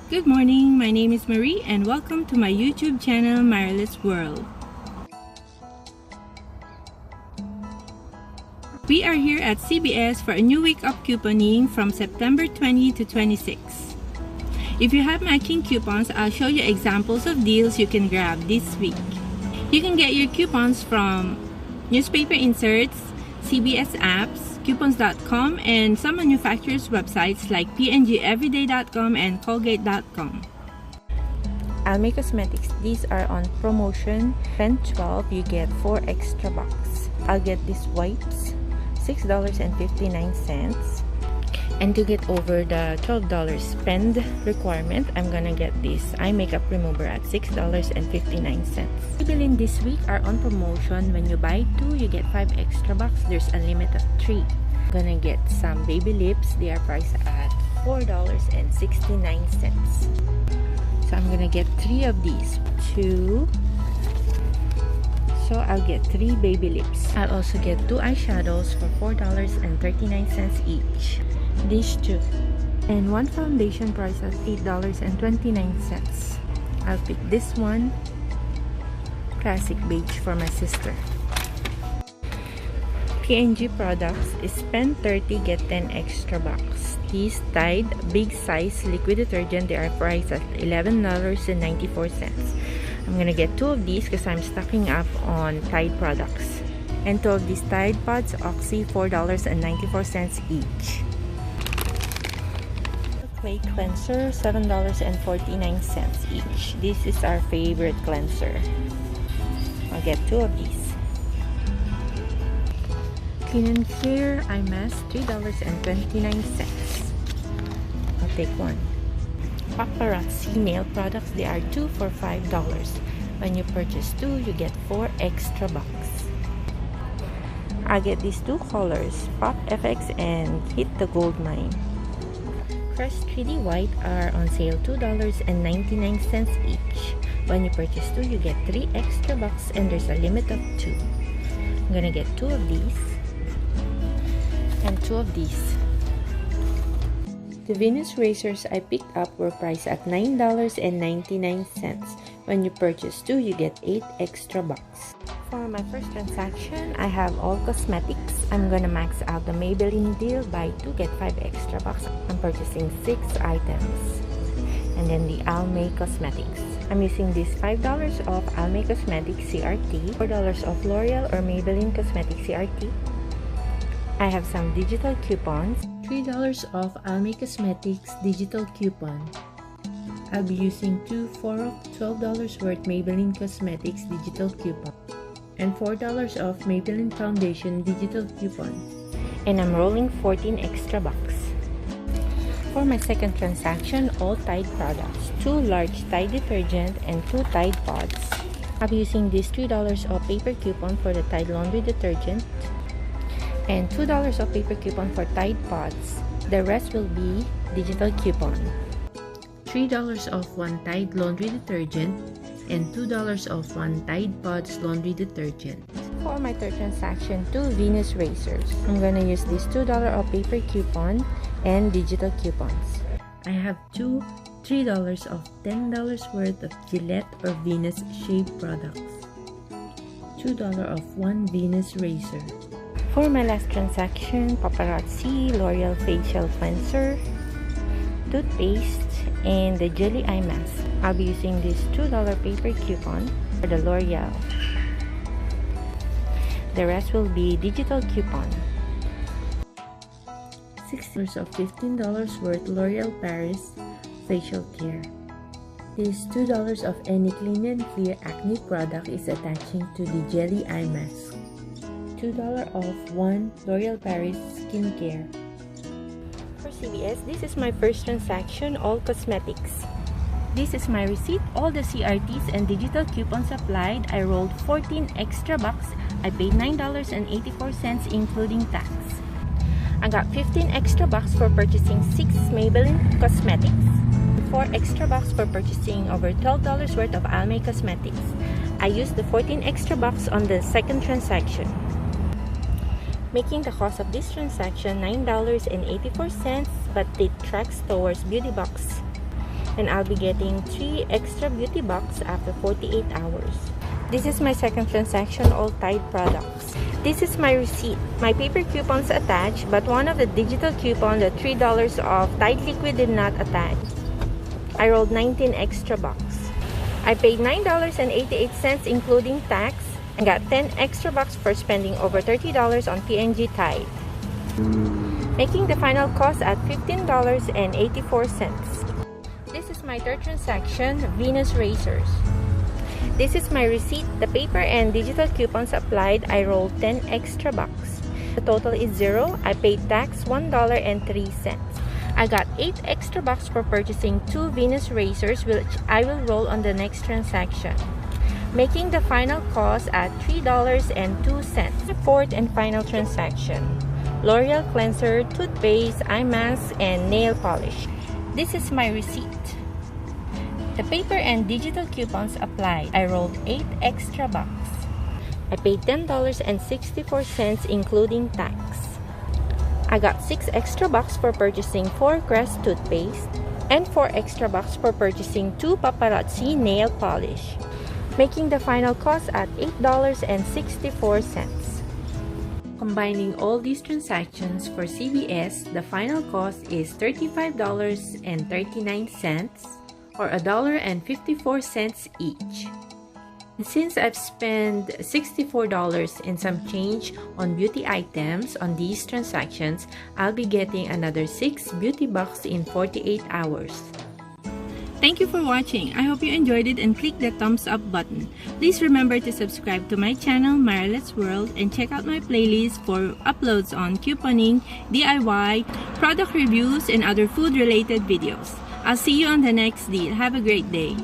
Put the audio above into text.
Good morning, my name is Marie and welcome to my YouTube channel, Marilet's World. We are here at CVS for a new week of couponing from September 20 to 26. If you have matching coupons, I'll show you examples of deals you can grab this week. You can get your coupons from newspaper inserts, CVS apps, coupons.com, and some manufacturers' websites like pngeveryday.com and colgate.com. Almay Cosmetics, these are on promotion. Spend 12, you get 4 extra bucks. I'll get these wipes, $6.59. And to get over the $12 spend requirement, I'm gonna get this eye makeup remover at $6.59. Maybelline this week are on promotion. When you buy 2, you get 5 extra bucks. There's a limit of 3. I'm gonna get some baby lips. They are priced at $4.69. So I'm gonna get 3 of these. 2. So I'll get 3 baby lips. I'll also get 2 eyeshadows for $4.39 each. These 2. And 1 foundation price at $8.29. I'll pick this one. Classic beige for my sister. P&G products, spend 30, get 10 extra bucks. These Tide big size liquid detergent, they are priced at $11.94. I'm gonna get 2 of these because I'm stocking up on Tide products. And 2 of these Tide Pods Oxy, $4.94 each. Clay cleanser, $7.49 each. This is our favorite cleanser. I'll get 2 of these. Clean and Clear eye mask, $3.29. I'll take 1. Paparazzi nail products, they are 2 for $5. When you purchase 2, you get 4 extra bucks. I'll get these 2 colors, Pop FX and Hit the Gold Mine. Crest 3D White are on sale, $2.99 each. When you purchase 2, you get 3 extra bucks and there's a limit of 2. I'm gonna get 2 of these and 2 of these. The Venus razors I picked up were priced at $9.99. When you purchase 2, you get 8 extra bucks. For my first transaction, I have all cosmetics. I'm gonna max out the Maybelline deal. Buy 2, get 5 extra bucks. I'm purchasing 6 items. And then the Almay Cosmetics. I'm using this $5 off Almay Cosmetics CRT, $4 off L'Oreal or Maybelline Cosmetics CRT. I have some digital coupons. $3 off Almay Cosmetics digital coupon. I'll be using 2 4 of $12 worth Maybelline Cosmetics digital coupon and $4 off Maybelline Foundation digital coupon. And I'm rolling 14 extra bucks. For my second transaction, all Tide products, 2 large Tide detergent and 2 Tide pods. I'll be using this $3 off paper coupon for the Tide laundry detergent and $2 off paper coupon for Tide pods. The rest will be digital coupon. $3 off 1 Tide laundry detergent and $2 off 1 Tide Pods laundry detergent. For my third transaction, 2 Venus razors. I'm gonna use this $2 off paper coupon and digital coupons. I have 2 $3 off $10 worth of Gillette or Venus shave products. $2 off 1 Venus razor. For my last transaction, Paparazzi L'Oreal facial cleanser, toothpaste, and the jelly eye mask. I'll be using this $2 paper coupon for the L'Oreal. The rest will be digital coupon. $6 of $15 worth L'Oreal Paris facial care. This $2 of any clean and clear acne product is attaching to the jelly eye mask. $2 off 1 L'Oreal Paris skincare. For CVS, this is my first transaction, all cosmetics. This is my receipt, all the CRTs and digital coupons applied. I rolled 14 extra bucks. I paid $9.84 including tax. I got 15 extra bucks for purchasing 6 Maybelline Cosmetics, 4 extra bucks for purchasing over $12 worth of Almay Cosmetics. I used the 14 extra bucks on the second transaction, making the cost of this transaction $9.84, but it tracks towards beauty box and I'll be getting 3 extra beauty bucks after 48 hours. This is my second transaction, all Tide products. This is my receipt. My paper coupons attached, but one of the digital coupons, the $3 off Tide liquid, did not attach. I rolled 19 extra bucks. I paid $9.88 including tax and got 10 extra bucks for spending over $30 on P&G Tide, making the final cost at $15.84. This is my third transaction, Venus razors. This is my receipt. The paper and digital coupons applied. I rolled 10 extra bucks. The total is 0. I paid tax $1.03. I got 8 extra bucks for purchasing 2 Venus razors, which I will roll on the next transaction, making the final cost at $3.02. Fourth and final transaction, L'Oreal cleanser, toothpaste, eye mask, and nail polish. This is my receipt. The paper and digital coupons applied. I rolled 8 extra bucks. I paid $10.64 including tax. I got 6 extra bucks for purchasing 4 Crest toothpaste and 4 extra bucks for purchasing 2 Paparazzi nail polish, making the final cost at $8.64. Combining all these transactions for CVS, the final cost is $35.39 or $1.54 each. And since I've spent $64 and some change on beauty items on these transactions, I'll be getting another 6 beauty bucks in 48 hours. Thank you for watching. I hope you enjoyed it and click the thumbs up button. Please remember to subscribe to my channel, Marilet's World, and check out my playlist for uploads on couponing, DIY, product reviews, and other food-related videos. I'll see you on the next deal. Have a great day.